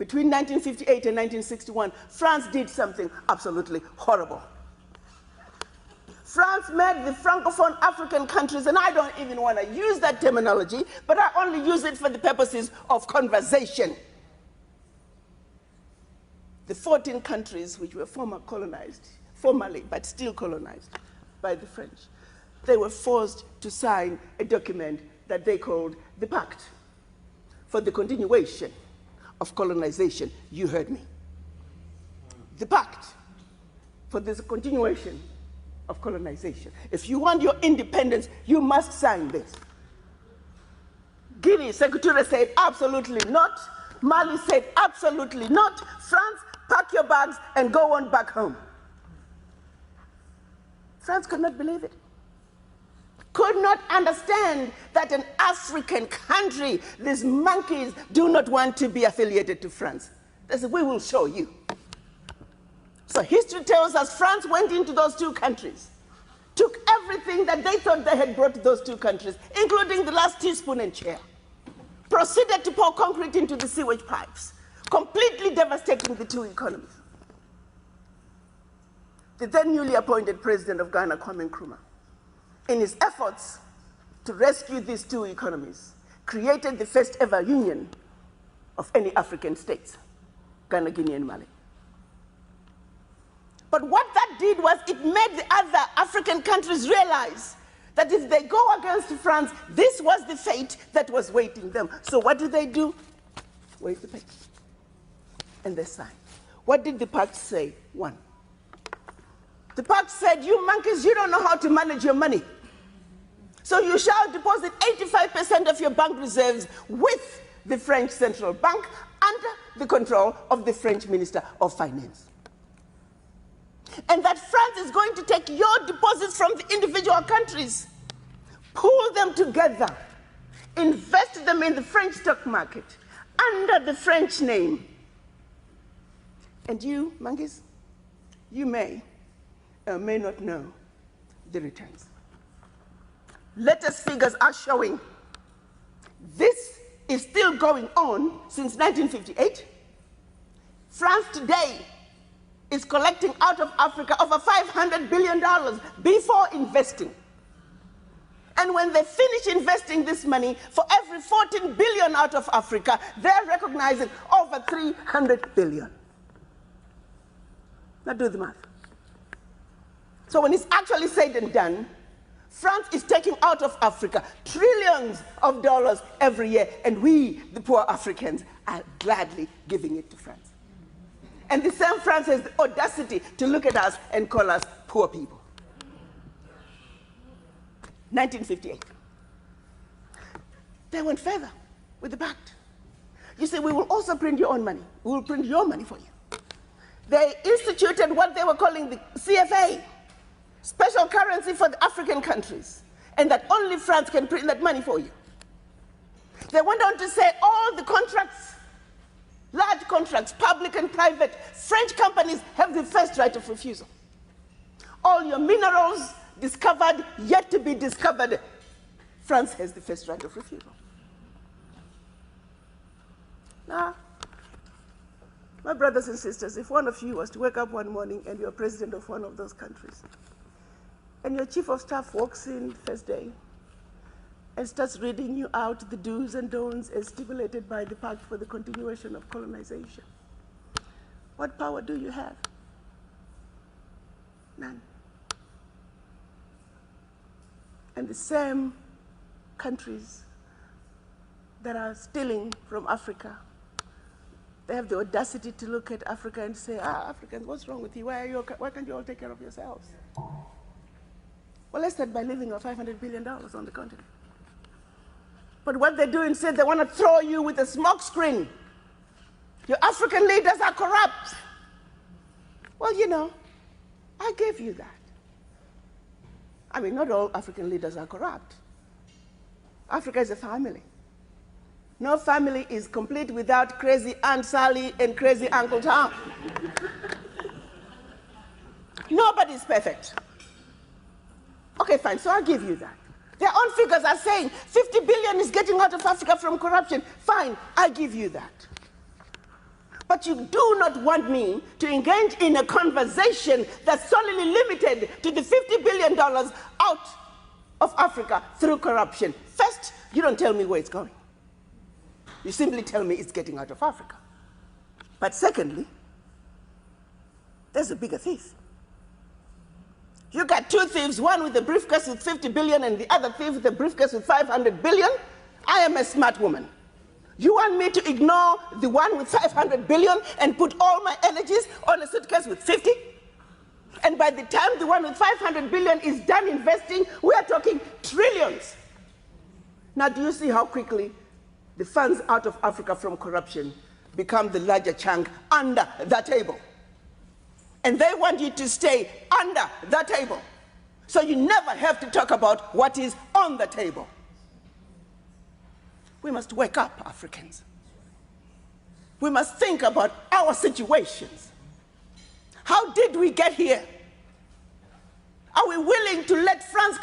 Between 1958 and 1961, France did something absolutely horrible. France made the Francophone African countries, and I don't even want to use that terminology, but I only use it for the purposes of conversation. The 14 countries which were formally, but still colonized by the French, they were forced to sign a document that they called the Pact for the Continuation of Colonization. You heard me. The Pact for the Continuation of Colonization. If you want your independence, you must sign this. Guinea, Secretary said absolutely not. Mali said absolutely not. France, pack your bags and go on back home. France could not believe it. Could not understand that an African country, these monkeys, do not want to be affiliated to France. They said, we will show you. So history tells us France went into those two countries, took everything that they thought they had brought to those two countries, including the last teaspoon and chair, proceeded to pour concrete into the sewage pipes, completely devastating the two economies. The then newly appointed president of Ghana, Kwame Nkrumah, in his efforts to rescue these two economies, created the first ever union of any African states, Ghana, Guinea, and Mali. But what that did was it made the other African countries realize that if they go against France, this was the fate that was waiting them. So what did they do? Wait the paper. And they signed. What did the pact say? One. The pact said, you monkeys, you don't know how to manage your money. So you shall deposit 85% of your bank reserves with the French Central Bank under the control of the French Minister of Finance. And that France is going to take your deposits from the individual countries, pool them together, invest them in the French stock market under the French name. And you, monkeys, you may or may not know the returns. Latest figures are showing this is still going on since 1958. France today is collecting out of Africa over $500 billion before investing. And when they finish investing this money, for every 14 billion out of Africa, they're recognizing over 300 billion. Now do the math. So when it's actually said and done, France is taking out of Africa trillions of dollars every year, and we, the poor Africans, are gladly giving it to France. And the same France has the audacity to look at us and call us poor people. 1958. They went further with the pact. You say, we will also print your own money. We will print your money for you. They instituted what they were calling the CFA, special currency for the African countries, and that only France can print that money for you. They went on to say all the contracts, large contracts, public and private, French companies have the first right of refusal. All your minerals discovered, yet to be discovered, France has the first right of refusal. Now, my brothers and sisters, if one of you was to wake up one morning and you're president of one of those countries, and your chief of staff walks in first day and starts reading you out the do's and don'ts as stipulated by the Pact for the Continuation of Colonization, what power do you have? None. And the same countries that are stealing from Africa, they have the audacity to look at Africa and say, Africans, what's wrong with you? Why can't you all take care of yourselves? Well, let's start by leaving our $500 billion on the continent. But what they do instead, they want to throw you with a smoke screen. Your African leaders are corrupt. Well, you know, I gave you that. I mean, not all African leaders are corrupt. Africa is a family. No family is complete without crazy Aunt Sally and crazy Uncle Tom. Nobody's perfect. Okay, fine, so I'll give you that. Their own figures are saying 50 billion is getting out of Africa from corruption. Fine, I give you that. But you do not want me to engage in a conversation that's solely limited to the $50 billion out of Africa through corruption. First, you don't tell me where it's going. You simply tell me it's getting out of Africa. But secondly, there's a bigger thief. You got two thieves, one with a briefcase with 50 billion and the other thief with a briefcase with 500 billion. I am a smart woman. You want me to ignore the one with 500 billion and put all my energies on a suitcase with 50? And by the time the one with 500 billion is done investing, we are talking trillions. Now, do you see how quickly the funds out of Africa from corruption become the larger chunk under the table? And they want you to stay under the table. So you never have to talk about what is on the table. We must wake up, Africans. We must think about our situations. How did we get here? Are we willing to let France